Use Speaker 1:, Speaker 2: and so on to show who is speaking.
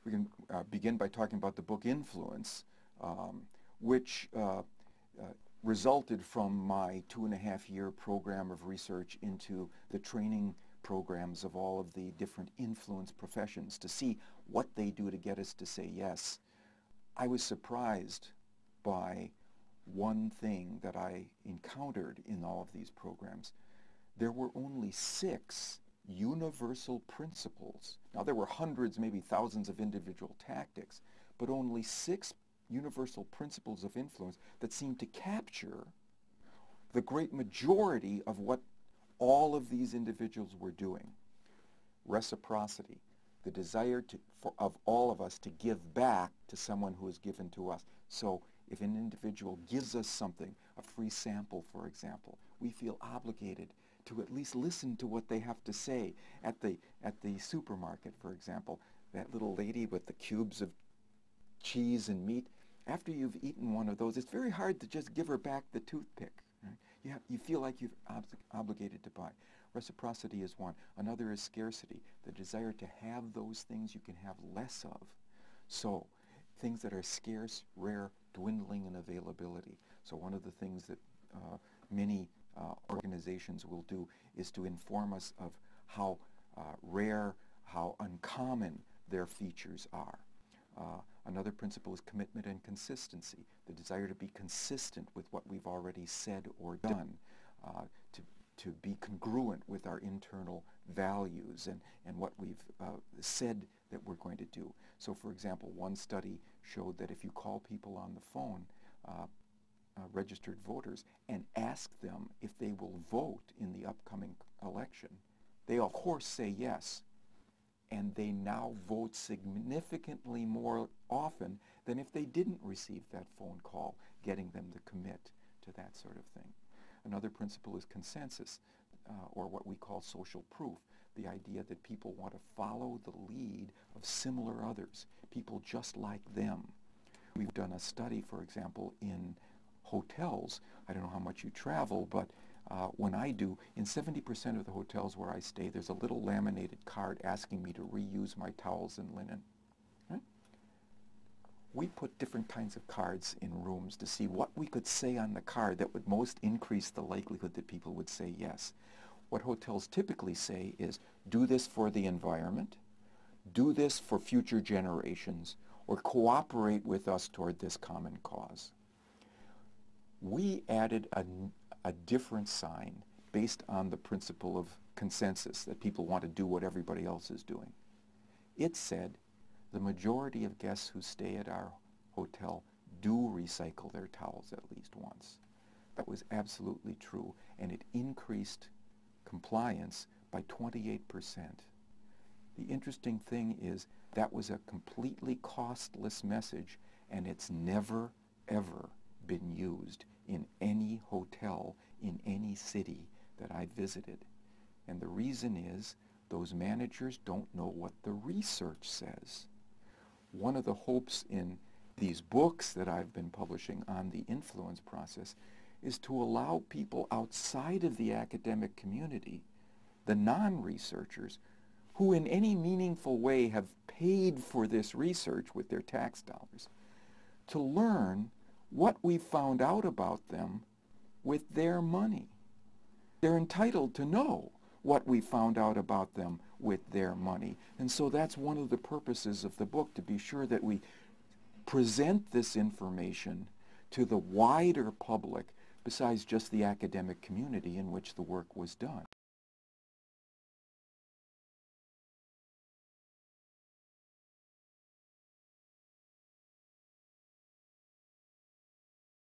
Speaker 1: we can begin by talking about the book Influence, which resulted from my 2.5-year program of research into the training programs of all of the different influence professions to see what they do to get us to say yes. I was surprised by one thing that I encountered in all of these programs. There were only 6 universal principles. Now there were hundreds, maybe thousands of individual tactics, but only 6 universal principles of influence that seemed to capture the great majority of what all of these individuals were doing. Reciprocity, the desire of all of us to give back to someone who has given to us. So if an individual gives us something, a free sample, for example, we feel obligated to at least listen to what they have to say. At the supermarket, for example, that little lady with the cubes of cheese and meat, after you've eaten one of those, it's very hard to just give her back the toothpick. Right? You feel like you're obligated to buy. Reciprocity is one. Another is scarcity, the desire to have those things you can have less of. So things that are scarce, rare, dwindling in availability. So one of the things that many organizations will do is to inform us of how rare, how uncommon their features are. Another principle is commitment and consistency, the desire to be consistent with what we've already said or done, to be congruent with our internal values and what we've said that we're going to do. So for example, one study showed that if you call people on the phone, registered voters, and ask them if they will vote in the upcoming election, they of course say yes. And they now vote significantly more often than if they didn't receive that phone call, getting them to commit to that sort of thing. Another principle is consensus, or what we call social proof, the idea that people want to follow the lead of similar others, people just like them. We've done a study, for example, in hotels. I don't know how much you travel, but when I do, in 70% of the hotels where I stay, there's a little laminated card asking me to reuse my towels and linen. Right? We put different kinds of cards in rooms to see what we could say on the card that would most increase the likelihood that people would say yes. What hotels typically say is, do this for the environment, do this for future generations, or cooperate with us toward this common cause. We added a different sign based on the principle of consensus, that people want to do what everybody else is doing. It said the majority of guests who stay at our hotel do recycle their towels at least once. That was absolutely true, and it increased compliance by 28%. The interesting thing is that was a completely costless message, and it's never, ever been used in any hotel in any city that I visited. And the reason is those managers don't know what the research says. One of the hopes in these books that I've been publishing on the influence process is to allow people outside of the academic community, the non-researchers, who in any meaningful way have paid for this research with their tax dollars, to learn what we found out about them with their money. They're entitled to know what we found out about them with their money. And so that's one of the purposes of the book, to be sure that we present this information to the wider public besides just the academic community in which the work was done.